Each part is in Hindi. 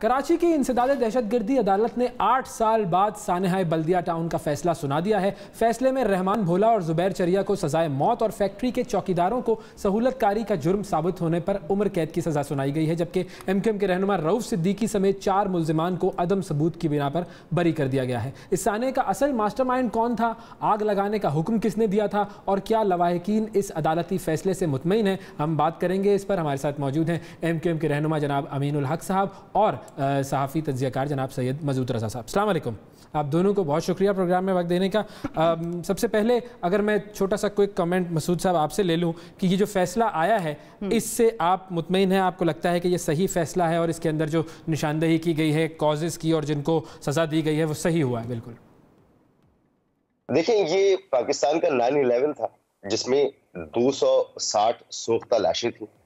कराची की इंसदाद दहशतगर्दी अदालत ने 8 साल बाद सानेहाय बल्दिया टाउन का फैसला सुना दिया है। फैसले में रहमान भोला और जुबैर चरिया को सजाए मौत और फैक्ट्री के चौकीदारों को सहूलतकारी का जुर्म साबित होने पर उम्र कैद की सजा सुनाई गई है, जबकि एमक्यूएम के रहनुमा रऊफ सिद्दीकी समेत 4 मुल्जिमान को अदम सबूत की बिना पर बरी कर दिया गया है। इस साने का असल मास्टरमाइंड कौन था, आग लगाने का हुक्म किसने दिया था और क्या लवाहिकीन इस अदालती फैसले से मुतमईन है, हम बात करेंगे इस पर। हमारे साथ मौजूद हैं एमक्यूएम के रहनुमा जनाब अमीनुल हक साहब और सहाफ़ी तज्ज़ियाकार जनाब सैयद मसूद रज़ा साहब। अस्सलाम वालेकुम। आप दोनों को बहुत शुक्रिया प्रोग्राम में वक्त देने का। सबसे पहले अगर मैं छोटा सा कोई कमेंट मसूद साहब आपसे ले लूँ कि ये जो फैसला आया है इससे आप मुतमईन हैं, आपको लगता है कि ये सही फैसला है और इसके अंदर जो निशानदेही की गई है कॉजेज़ की और जिनको सज़ा दी गई है वो सही हुआ है? बिल्कुल। देखिए, ये पाकिस्तान का 9/11 था जिसमें 260 सोख्ता लाशें थी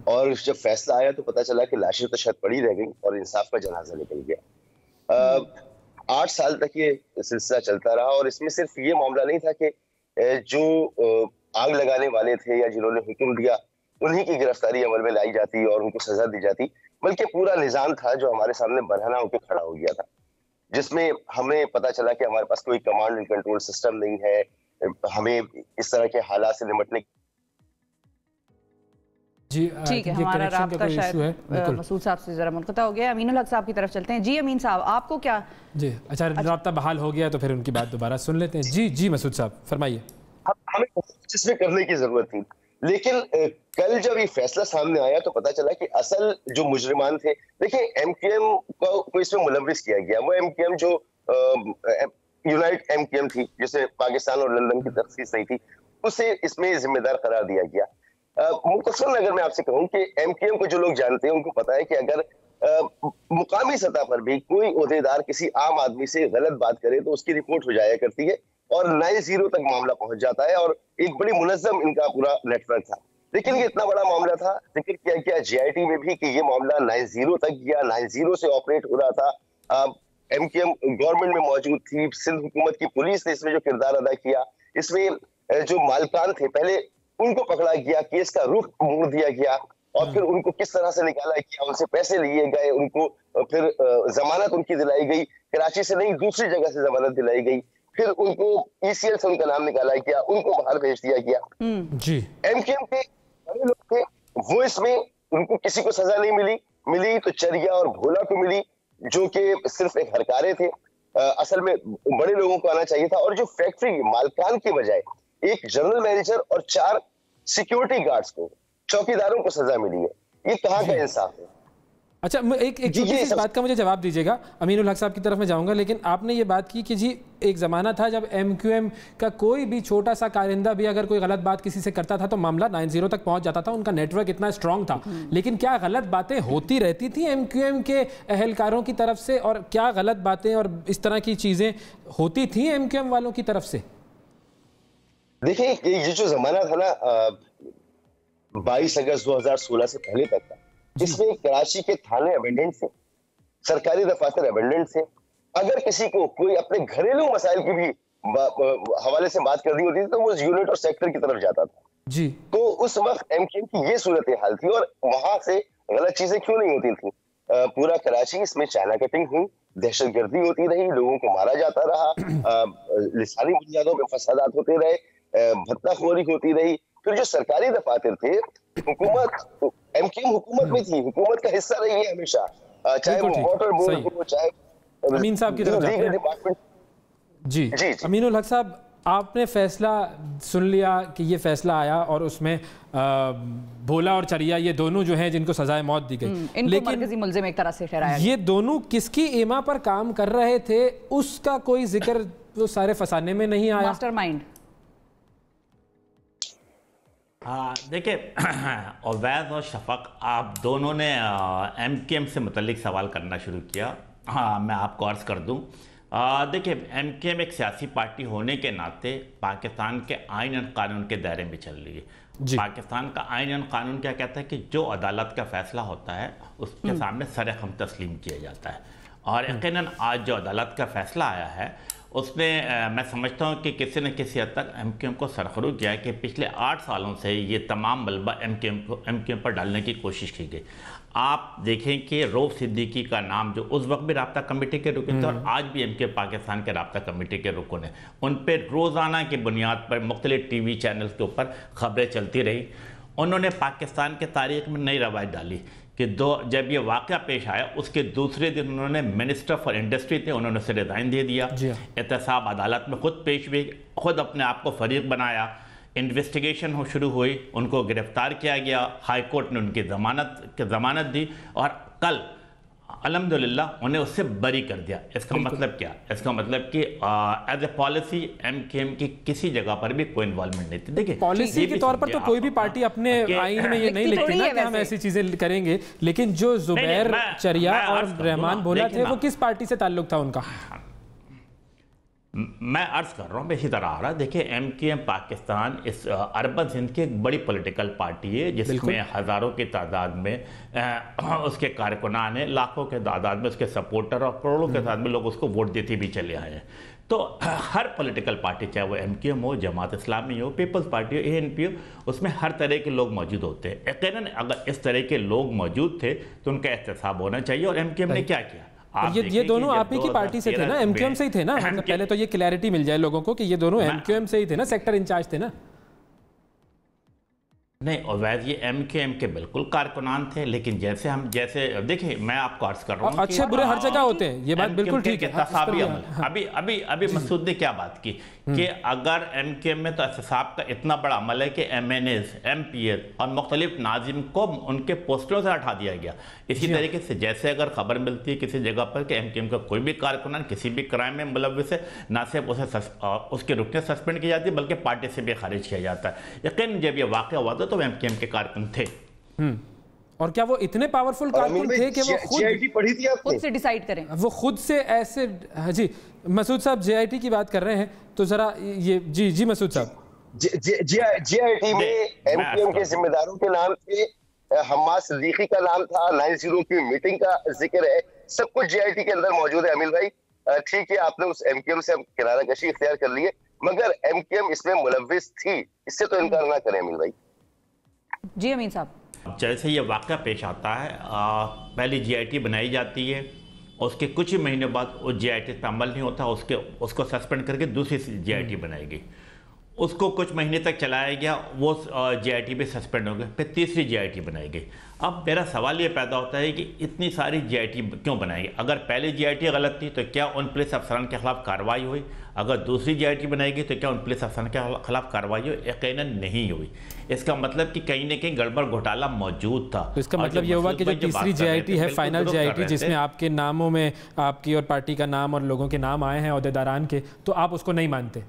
और जब फैसला आया तो पता चला कि लाशें तो शायद पड़ी रह गई और इंसाफ का जनाजा निकल गया। 8 साल तक ये सिलसिला चलता रहा और इसमें सिर्फ ये मामला नहीं था कि जो आग लगाने वाले थे या जिन्होंने हुक्म दिया उन्हीं की गिरफ्तारी अमल में लाई जाती और उनको सजा दी जाती, बल्कि पूरा निजाम था जो हमारे सामने बरहना होकर खड़ा हो गया था, जिसमें हमें पता चला कि हमारे पास कोई कमांड एंड कंट्रोल सिस्टम नहीं है, हमें इस तरह के हालात से निपटने। जी ठीक है, हमारा राब्ता शायद मसूद साहब से जरा मुनक़ता हो गया। अमीनुल हक साहब की तरफ चलते हैं। जी अमीन साहब, आपको क्या जी अच्छा राब्ता बहाल हो गया तो फिर उनकी बात दोबारा सुन लेते हैं। जी मसूद साहब फरमाइए। हमें इसमें करने की जरूरत थी, लेकिन कल जब ये फैसला सामने आया तो पता चला कि असल जो मुजरिमान थे, देखिए एमक्यूएम को इसमें मुलविस किया गया। वो एमक्यूएम जो यूनाइट एमक्यूएम थी जिसे पाकिस्तान और लंदन की तखसीस नहीं थी, उसे इसमें जिम्मेदार करार दिया गया। मुख्तसरन अगर मैं आपसे कहूं कि एमक्यूएम को जो लोग जानते हैं उनको पता है कि अगर मुकामी सतह पर भी कोई ओहदेदार किसी आम आदमी से गलत बात करे तो उसकी रिपोर्ट हो जाया करती है और 9-0 तक मामला पहुंच जाता है और एक बड़ी मुनज़्ज़म इनका पूरा नेटवर्क था। लेकिन ये इतना बड़ा मामला था, जिक्र किया गया जीआईटी में भी कि ये मामला 9-0 तक गया, 9-0 से ऑपरेट हो रहा था। एमक्यूएम गवर्नमेंट में मौजूद थी, सिंध हुकूमत की पुलिस ने इसमें जो किरदार अदा किया, इसमें जो मालकान थे पहले उनको पकड़ा गया, केस का रुख मोड़ दिया गया और फिर उनको किस तरह से निकाला गया, उनसे पैसे लिए गए, उनको फिर जमानत उनकी दिलाई गई, कराची से नहीं दूसरी जगह से जमानत दिलाई गई, फिर उनको ईसीएल से उनका नाम निकाला गया, उनको बाहर भेज दिया गया। जी एमक्यूएम के बड़े लोग थे वो इसमें, उनको किसी को सजा नहीं मिली तो चरिया और भोला को मिली जो कि सिर्फ एक हरकारे थे। असल में बड़े लोगों को आना चाहिए था। और जो फैक्ट्री मालकान की बजाय एक जनरल मैनेजर और 4 सिक्योरिटी गार्ड्स को, चौकीदारों को सजा मिली है, ये कहाँ का इंसाफ है? अच्छा, एक छोटी सी बात का मुझे जवाब दीजिएगा। अमीनुल हक साहब की तरफ में जाऊंगा, लेकिन आपने ये बात की कि जी एक ज़माना था जब एमक्यूएम का कोई भी छोटा सा कारिंदा भी अगर कोई गलत बात किसी से करता था तो मामला 9-0 तक पहुंच जाता था, उनका नेटवर्क इतना स्ट्रांग था। लेकिन क्या गलत बातें होती रहती थी एमक्यूएम के अहलकारों की तरफ से, और क्या गलत बातें और इस तरह की चीज़ें होती थी एमक्यूएम वालों की तरफ से? देखिए, ये जो जमाना था ना 22 अगस्त 2016 से पहले तक का, इसमें कराची के थाने अबेंडेंट थे, सरकारी दफातर अबेंडेंट थे। अगर किसी को कोई अपने घरेलू मसाइल की भी हवाले से बात करनी होती थी तो वो यूनिट और सेक्टर की तरफ जाता था जी। तो उस वक्त एमक्यूएम की ये सूरत हाल थी और वहां से गलत चीजें क्यों नहीं होती थी? पूरा कराची इसमें चाइना कटिंग हुई, दहशतगर्दी होती रही, लोगों को मारा जाता रहा, लिसानी बुनियादों पर फसादात होते रहे, भत्ताखोरी होती रही। फिर जो सरकारी दफातर थे, हुकूमत, एमक्यूएम हुकूमत में थी, हुकूमत का हिस्सा रही है हमेशा, चाहे वो वाटर बोर्ड हो, चाहे अमीन साहब की तरफ जाते हैं। डिपार्टमेंट। जी अमीनुल हक साहब, आपने फैसला सुन लिया कि ये फैसला आया और उसमें भोला और चरिया ये दोनों जो हैं जिनको सजाए मौत दी गई, लेकिन मरकजी मुल्जिम एक तरह से ठहराया, ये दोनों किसकी एमा पर काम कर रहे थे उसका कोई जिक्र वो सारे फसाने में नहीं आया? मास्टरमाइंड। हाँ देखिए, अवैध और शफक आप दोनों ने एमक्यूएम से मुतल्लिक सवाल करना शुरू किया। हाँ, मैं आपको अर्ज़ कर दूँ। देखिए, एमक्यूएम एक सियासी पार्टी होने के नाते पाकिस्तान के आइन और कानून के दायरे में चल रही है। पाकिस्तान का आइन और कानून क्या कहता है कि जो अदालत का फैसला होता है उसके सामने सरेखम तस्लीम किया जाता है। और यकीनन आज जो अदालत का फैसला आया है उसने मैं समझता हूँ कि किसी न किसी हद तक एमक्यूएम को सरखरू किया है कि पिछले 8 सालों से ये तमाम मलबा एमक्यूएम पर डालने की कोशिश की गई। आप देखें कि रऊफ सिद्दीकी का नाम जो उस वक्त भी राब्ता कमेटी के रुकन थे और आज भी एमक्यूएम पाकिस्तान के राब्ता कमेटी के रुकन है, उन पर रोज़ाना की बुनियाद पर मुख्तलिफ टीवी चैनल के ऊपर खबरें चलती रही। उन्होंने पाकिस्तान के तारीख में नई रवायत डाली कि जब ये वाक़या पेश आया उसके दूसरे दिन उन्होंने मिनिस्टर फॉर इंडस्ट्री थे, उन्होंने उसे रिज़ाइन दे दिया। एहतसाब अदालत में खुद पेश हुई, खुद अपने आप को फरीक बनाया, इन्वेस्टिगेशन शुरू हुई, उनको गिरफ्तार किया गया, हाई कोर्ट ने उनकी ज़मानत दी और कल अल्हम्दुलिल्लाह उन्हें उससे बरी कर दिया। इसका मतलब क्या? इसका मतलब कि एज ए पॉलिसी एमक्यूएम की किसी जगह पर भी कोई इन्वॉल्वमेंट नहीं थी। देखिए पॉलिसी के तौर पर तो कोई भी पार्टी अपने आईन में ये नहीं लिखती ना कि हम ऐसी चीजें करेंगे, लेकिन जो जुबैर चरिया और रहमान भोला थे वो किस पार्टी से ताल्लुक था उनका? मैं अर्ज कर रहा हूँ, इसी तरह आ रहा है। देखिए एमक्यूएम पाकिस्तान इस अरबन हिंद की एक बड़ी पॉलिटिकल पार्टी है जिसमें हज़ारों की तादाद में उसके कारकुनान हैं, लाखों के तादाद में उसके सपोर्टर और करोड़ों के तादाद में लोग उसको वोट देते भी चले आए हैं। तो हर पॉलिटिकल पार्टी, चाहे वो एमक्यूएम हो, जमात इस्लामी हो, पीपल्स पार्टी हो, एएनपी हो, उसमें हर तरह के लोग मौजूद होते हैं। यकीनन अगर इस तरह के लोग मौजूद थे तो उनका एहतसाब होना चाहिए। और एमक्यूएम ने क्या किया? ये दोनों आप ही की पार्टी से थे ना, एमक्यूएम से ही थे ना? मतलब पहले तो ये क्लैरिटी मिल जाए लोगों को कि ये दोनों एमक्यूएम से ही थे ना, सेक्टर इंचार्ज थे ना? नहीं, और वैसे ये एमक्यूएम के बिल्कुल कारकुनान थे, लेकिन जैसे देखिए मैं आपको अर्ज कर रहा हूँ अच्छे बुरे हर जगह होते हैं, ये बात बिल्कुल ठीक है। एहतसाबी अमल अभी मसूद ने क्या बात की कि अगर एमक्यूएम में तो एहतसाब का इतना बड़ा अमल है कि एमएनएस, एमपीएस और मुख्तलिफ नाजिम को उनके पोस्टरों से हटा दिया गया। इसी तरीके से जैसे अगर खबर मिलती है किसी जगह पर कि एमक्यूएम का कोई भी कारकुनान किसी भी क्राइम में मुलव्विस है, ना सिर्फ उसे उसके रुकने सस्पेंड की जाती है बल्कि पार्टी से भी खारिज किया जाता है। यकीन जब ये वाक़या हुआ था तो एमक्यूएम के कारकुन थे। और क्या वो इतने पावरफुल कारकुन थे कि वो खुद से डिसाइड करें? वो खुद से ऐसे? जी मसूद साहब जेआईटी की बात कर रहे हैं तो जरा ये जी मसूद साहब, जेआईटी में एमक्यूएम के जिम्मेदारों के नाम थे, हम्माद सिद्दीकी का नाम था, 90 की मीटिंग का जिक्र है, सब कुछ जेआईटी के अंदर मौजूद है। अमील भाई ठीक है, आपने उस एमक्यूएम से किनारा कशी इख्तियार कर लिए, मगर एमक्यूएम इसमें मुलव्विस थी, इससे तो इनकार ना करें अमील भाई। जी अमीन साहब, जैसे ये वाक़या पेश आता है, पहली जीआईटी बनाई जाती है, उसके कुछ ही महीने बाद उस जीआईटी पर अमल नहीं होता, उसको सस्पेंड करके दूसरी जीआईटी बनाई गई, उसको कुछ महीने तक चलाया गया, वो जीआईटी भी सस्पेंड हो गए, फिर तीसरी जीआईटी बनाई गई। अब मेरा सवाल ये पैदा होता है कि इतनी सारी जीआईटी क्यों बनाई गई? अगर पहली जीआईटी गलत थी तो क्या उन पुलिस अफसरान के खिलाफ कार्रवाई हुई? अगर दूसरी जीआईटी बनाई गई तो क्या उन पुलिस अफसरान के खिलाफ कार्रवाई हुई? यकीनन नहीं हुई। इसका मतलब कि कहीं न कहीं गड़बड़ घोटाला मौजूद था। तो इसका मतलब ये हुआ कि जो तीसरी जीआईटी है, फाइनल जीआईटी, जिसमें आपके नामों में आपकी और पार्टी का नाम और लोगों के नाम आए हैं ओहदेदारान के, तो आप उसको नहीं मानते?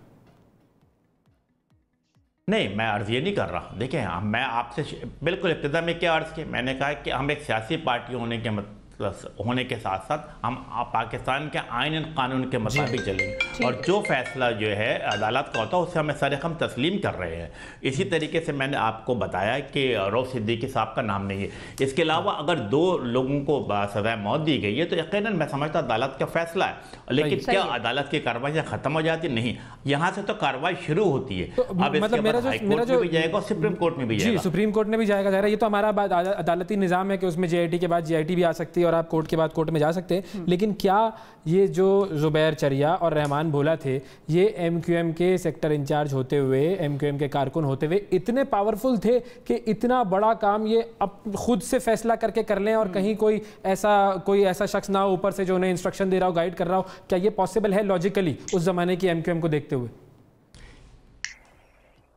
नहीं, मैं अर्ज़ ये नहीं कर रहा। देखिए मैं आपसे बिल्कुल इब्तिदा में क्या अर्ज़ की, मैंने कहा कि हम एक सियासी पार्टी होने के साथ साथ हम पाकिस्तान के आइन कानून के मुताबिक चलेंगे और जो फैसला जो है अदालत का होता है उससे हमें सरेखम तस्लीम कर रहे हैं। इसी तरीके से मैंने आपको बताया कि रऊफ सिद्दीकी साहब का नाम नहीं है। इसके अलावा अगर 2 लोगों को सज़ाए मौत दी गई है तो यकीनन मैं समझता अदालत का फैसला है, लेकिन क्या अदालत की कार्रवाई ख़त्म हो जाती? नहीं, यहाँ से तो कार्रवाई शुरू होती है। अब इसके बाद हाई कोर्ट में भी जाएगा, सुप्रीम कोर्ट में भी जाएगा। सुप्रीम कोर्ट में भी जाएगा। ये तो हमारा अदालती निज़ाम है कि उसमें जीआईटी के बाद जीआईटी भी आ सकती है और आप कोर्ट के बाद कोर्ट में जा सकते हैं। लेकिन क्या ये जो जुबैर चरिया और रहमान भोला थे, ये एमक्यूएम के सेक्टर इंचार्ज होते हुए, एमक्यूएम के कारकुन होते हुए इतने पावरफुल थे कि इतना बड़ा काम ये अब खुद से फैसला करके कर लें और कहीं कोई ऐसा शख्स ना हो ऊपर से जो उन्हें इंस्ट्रक्शन दे रहा हो, गाइड कर रहा हो? क्या ये पॉसिबल है लॉजिकली उस जमाने की एमक्यूएम को देखते हुए?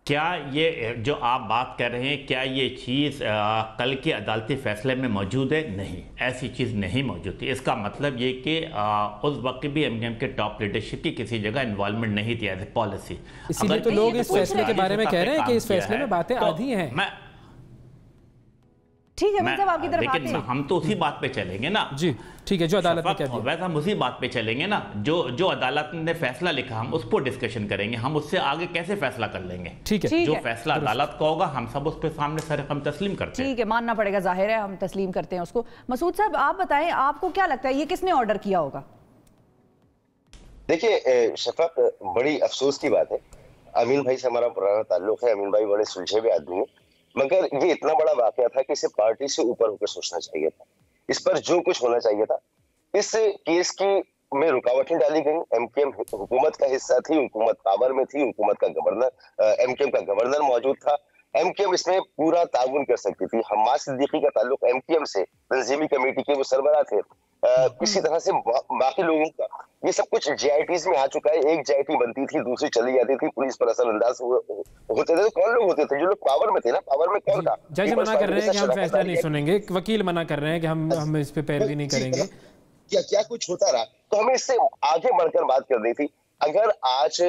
क्या ये जो आप बात कर रहे हैं, क्या ये चीज़ कल के अदालती फैसले में मौजूद है? नहीं, ऐसी चीज़ नहीं मौजूद थी। इसका मतलब ये कि उस वक्त भी एमक्यूएम के टॉप लीडरशिप की किसी जगह इन्वॉल्वमेंट नहीं थी एज ए पॉलिसी। इसीलिए तो लोग इस फैसले के बारे में कह रहे हैं कि इस फैसले में बातें आधी हैं। ठीक है, मतलब आपकी तरफ आते हैं। हम तो उसी बात पे चलेंगे ना। जी ठीक है, जो अदालत ने कह दिया वैसे हम उसी बात पे चलेंगे ना। जो अदालत ने फैसला लिखा हम उस पर डिस्कशन करेंगे, हम उससे आगे कैसे फैसला कर लेंगे। ठीक है, जो फैसला अदालत का होगा हम सब उस पे सामने सर हम तस्लीम करते हैं। ठीक है, मानना पड़ेगा, जाहिर है हम तस्लीम करते हैं उसको। मसूद साहब आप बताएं, आपको क्या लगता है ये किसने ऑर्डर किया होगा? देखिए शफक, बड़ी अफसोस की बात है, अमीन भाई से हमारा पुराना ताल्लुक है, अमीन भाई बड़े सुलझे हुए आदमी हैं, मगर ये इतना बड़ा वाकया था कि इसे पार्टी से ऊपर होकर सोचना चाहिए था। इस पर जो कुछ होना चाहिए था, इस केस की में रुकावटें डाली गई। एमकेएम हुकूमत का हिस्सा थी, हुकूमत पावर में थी, हुकूमत का गवर्नर, एमकेएम का गवर्नर मौजूद था, एमकेएम इसमें पूरा ताउन कर सकती थी। हम्माद सिद्दीकी का ताल्लुक एमकेएम से, तंजीमी कमेटी के वो सरबराह थे। इसी तरह से बाकी लोगों का ये सब कुछ जेआईटीज में आ चुका है। एक जेआईटी बनती थी, दूसरी चली जाती थी, पुलिस पर असरअंदाज होते थे। तो कौन लोग होते थे? जो लोग पावर में थे ना, पावर में कौन था? जज मना कर रहे हैं कि हम फैसला नहीं सुनेंगे, वकील मना कर रहे हैं कि हम इस पे पैरवी नहीं करेंगे। क्या क्या कुछ होता रहा, तो हमें इससे आगे बढ़कर बात करनी थी। अगर आज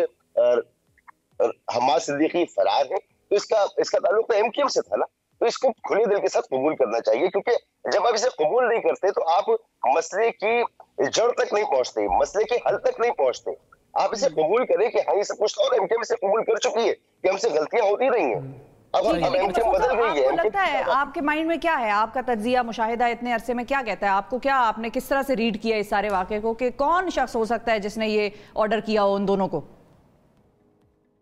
हम्माद सिद्दीकी फरार है तो इसका ताल्लुक तो एमकेएम से था ना, तो इसको खुले दिल के साथ कबूल करना चाहिए, क्योंकि जब आप इसे कबूल नहीं करते तो आप मसले की जड़ तक नहीं पहुंचते, मसले के हल तक नहीं पहुंचते। आप इसे कबूल करें कि हाँ ये सब कुछ, और एमकेएम इसे कबूल कर चुकी है कि हमसे गलतियां होती रही हैं। अब एमकेएम बदल गई है। आपको लगता है, आपके माइंड में क्या है, आपका तज्जिया मुशाहिदा इतने अरसे में क्या कहता है? आपको क्या, आपने किस तरह से रीड किया इस सारे वाकये को कि कौन शख्स हो सकता है जिसने ये ऑर्डर किया हो उन दोनों को?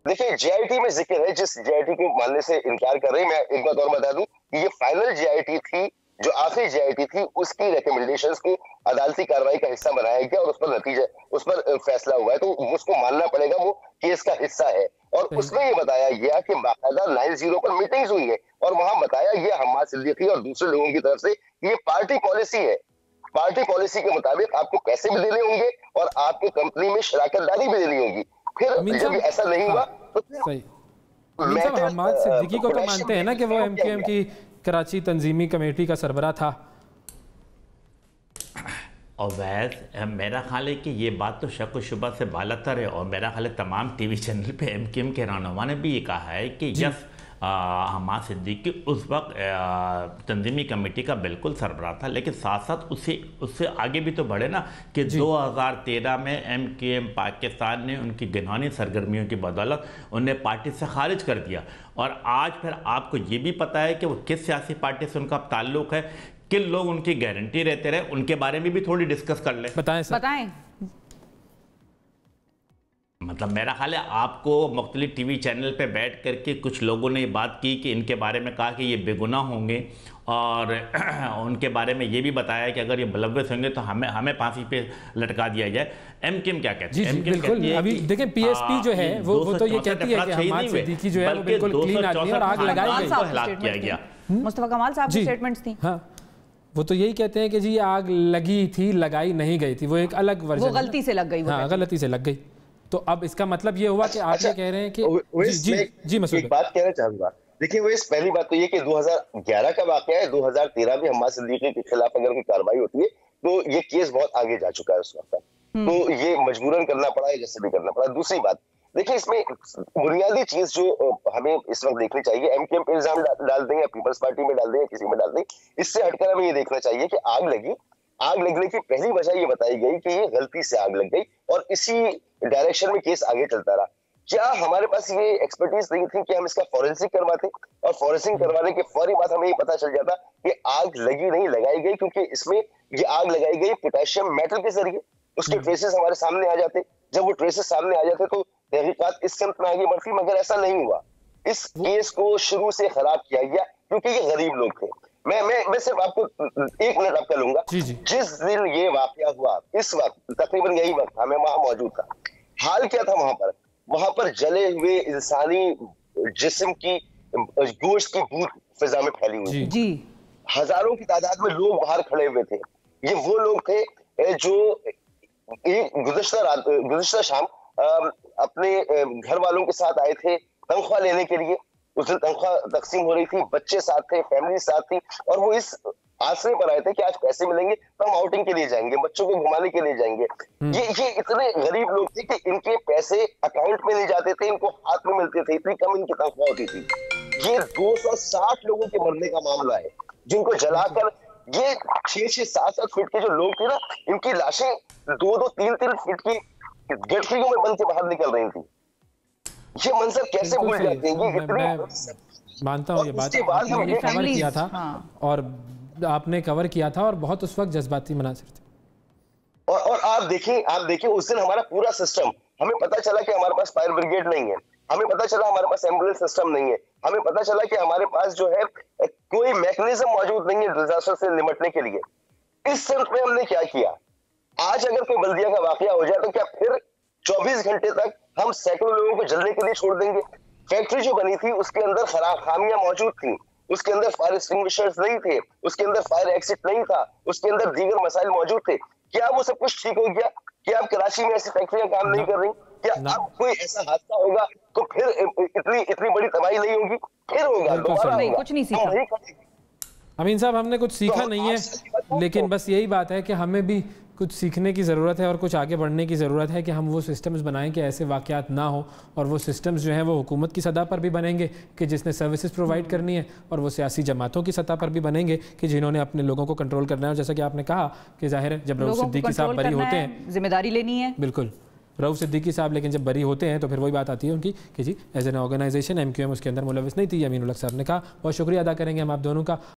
देखिए, जेआईटी में जिक्र है, जिस जेआईटी को मानने से इनकार कर रही, मैं एक बात और बता दूं कि ये फाइनल जेआईटी थी, जो आखिरी जेआईटी थी, उसकी रिकमेंडेशंस को अदालती कार्रवाई का हिस्सा बनाया गया और उस पर फैसला हुआ है, तो उसको मानना पड़ेगा, वो केस का हिस्सा है। और उसमें ये बताया गया कि बाकायदा 9-0 पर मीटिंग्स हुई है और वहां बताया गया हम्माद सिद्दीकी और दूसरे लोगों की तरफ से ये पार्टी पॉलिसी है। पार्टी पॉलिसी के मुताबिक आपको पैसे भी देने होंगे और आपको कंपनी में शराकतदारी भी देनी होगी। फिर जब ऐसा नहीं हुआ तो हम्माद सिद्दीकी को तो मानते हैं ना कि वो एमकेएम की कराची तंजीमी कमेटी का सरबराह था। और वैसे मेरा ख्याल है कि ये बात तो शक व शुबा से बालातर है, और मेरा ख्याल है तमाम टीवी चैनल पे एमकेएम के रहनुमा ने भी ये कहा है कि यस, हम्माद सिद्दीकी उस वक्त तंजीमी कमेटी का बिल्कुल सरबराह था, लेकिन साथ साथ उससे आगे भी तो बढ़े ना कि 2013 में एमकेएम पाकिस्तान ने उनकी घिनौनी सरगर्मियों की बदौलत उन्हें पार्टी से खारिज कर दिया। और आज फिर आपको ये भी पता है कि वो किस सियासी पार्टी से उनका ताल्लुक है, किन लोग उनकी गारंटी रहते रहे, उनके बारे में भी थोड़ी डिस्कस कर ले। बताएं। मतलब मेरा ख्याल है आपको मुख्तलिफ टीवी चैनल पे बैठ करके कुछ लोगों ने बात की कि इनके बारे में कहा कि ये बेगुनाह होंगे, और उनके बारे में ये भी बताया कि अगर ये मुलव्वस होंगे तो हमें फांसी पे लटका दिया जाए। एमकेएम क्या कहती है? एमकेएम कहती है अभी देखें पीएसपी जो है वो तो ये कहती है कि हम्माद सिद्दीकी जो है वो बिल्कुल क्लीन आदमी है और आग लगाई गई, हलाक किया गया। मुस्तफा कमाल साहब की स्टेटमेंट्स थी। हाँ, वो तो यही कहते हैं कि जी आग लगी थी, लगाई नहीं गई थी, वो एक अलग वर्जन, वो गलती से लग गई। हाँ, गलती से लग गई। तो अब इसका मतलब ये हुआ कि आप ये कह रहे हैं कि जी मसूद, एक बात कहना चाहूंगा। देखिए, वो इस पहली बात तो ये कि 2011 का वाकया है, 2013 में हम्माद सिद्दीकी के खिलाफ अगर कोई कार्रवाई होती है तो ये केस बहुत आगे जा चुका है उस वक्त, तो ये मजबूरन करना पड़ा है, जैसे भी करना पड़ा। दूसरी बात, देखिए इसमें बुनियादी चीज जो हमें इस वक्त देखनी चाहिए, एमकेएम पे इल्जाम डाल दें या पीपल्स पार्टी में डाल दें या किसी में डाल दें, इससे हटकर हमें ये देखना चाहिए कि आग लगने की पहली वजह ये बताई गई कि ये गलती से आग लग गई और इसी डायरेक्शन में केस आगे चलता रहा। क्या हमारे पास ये एक्सपर्टीज नहीं थी कि हम इसका फॉरेंसिक करवाते, और फॉरेंसिक करवाने के फौरी बाद हमें ये पता चल जाता कि आग लगी नहीं, लगाई गई, क्योंकि इसमें ये आग लगाई गई पोटेशियम मेटल के जरिए। उसके ट्रेसेस हमारे सामने आ जाते, जब वो ट्रेसेस सामने आ जाते तो तहकीकात इस सिमत में आगे बढ़ती, मगर ऐसा नहीं हुआ। इस केस को शुरू से खराब किया गया क्योंकि ये गरीब लोग थे। मैं सिर्फ आपको 1 मिनट आपका लूंगा। जिस दिन ये वाकया हुआ, इस वक्त तकरीबन यही वक्त था, मैं वहां मौजूद था। हाल क्या था वहां पर जले हुए इंसानी जिस्म की गोश्त की बू फिजा में फैली हुई थी। हजारों की तादाद में लोग बाहर खड़े हुए थे। ये वो लोग थे जो गुज़िश्ता शाम अपने घर वालों के साथ आए थे तनख्वाह लेने के लिए। उस दिन तनख्वाह तकसीम हो रही थी, बच्चे साथ थे, फैमिली साथ थी, और वो इस आसरे पर आए थे कि आज पैसे मिलेंगे तो हम आउटिंग के लिए जाएंगे, बच्चों को घुमाने के लिए जाएंगे। ये इतने गरीब लोग थे कि इनके पैसे अकाउंट में नहीं जाते थे, इनको हाथ में मिलते थे, इतनी कम इनकी तनख्वाह होती थी। ये 260 लोगों के मरने का मामला है, जिनको जलाकर ये 6-6, 7-7 फीट के जो लोग थे ना, इनकी लाशें 2-2, 3-3 फीट की गठरियों में बंद के बाहर निकल रही थी। ये मंजर कैसे भूल जाते हैं? मैं मानता हूँ ये बात आपने कवर किया था और आपने कवर किया था और बहुत उस वक्त जज्बाती मनासिर थे। और आप देखिए उस दिन हमारा पूरा सिस्टम, हमें पता चला कि हमारे पास फायर ब्रिगेड नहीं है, हमें पता चला हमारे पास एम्बुलेंस सिस्टम नहीं है, हमें पता चला कि हमारे पास जो है कोई मैकेनिज्म मौजूद नहीं है डिजास्टर से निपटने के लिए। इस समय में हमने क्या किया? आज अगर कोई बल्दिया का वाकया हो जाए तो क्या फिर 24 घंटे तक हम सैकड़ों लोगों को जलने के लिए छोड़ देंगे? फैक्ट्री जो बनी थी उसके अंदर खामियां मौजूद थी, उसके अंदर फायर एक्सटिंग्विशर्स नहीं थे, उसके अंदर फायर एक्सिट नहीं था, उसके अंदर दीगर मसाइल मौजूद थे। क्या वो सब कुछ ठीक हो गया? क्या अब कराची में ऐसी फैक्ट्रियां काम नहीं कर रही? क्या अब कोई ऐसा हादसा होगा तो फिर इतनी बड़ी तबाही नहीं होगी? फिर होगा, दोबारा नहीं, कुछ नहीं सीखा। अमीन साहब, हमने कुछ सीखा नहीं है, लेकिन बस यही बात है कि हमें भी कुछ सीखने की ज़रूरत है और कुछ आगे बढ़ने की ज़रूरत है कि हम वो सिस्टम्स बनाएं कि ऐसे वाक़यात ना हो, और वो सिस्टम्स जो हैं वो हुकूमत की सतह पर भी बनेंगे कि जिसने सर्विसेज प्रोवाइड करनी है, और वो सियासी जमातों की सतह पर भी बनेंगे कि जिन्होंने अपने लोगों को कंट्रोल करना है। और जैसा कि आपने कहा कि जाहिर है जब रऊफ सिद्दीकी साहब बरी होते हैं, जिम्मेदारी लेनी है, बिल्कुल रऊफ सिद्दीकी साहब लेकिन जब बरी होते हैं तो फिर वही बात आती है उनकी कि जी एज एन ऑर्गेनाइजेशन MQM उसके अंदर मुलविस नहीं थी। अमीनुल हक साहब ने कहा। बहुत शुक्रिया अदा करेंगे हम आप दोनों का।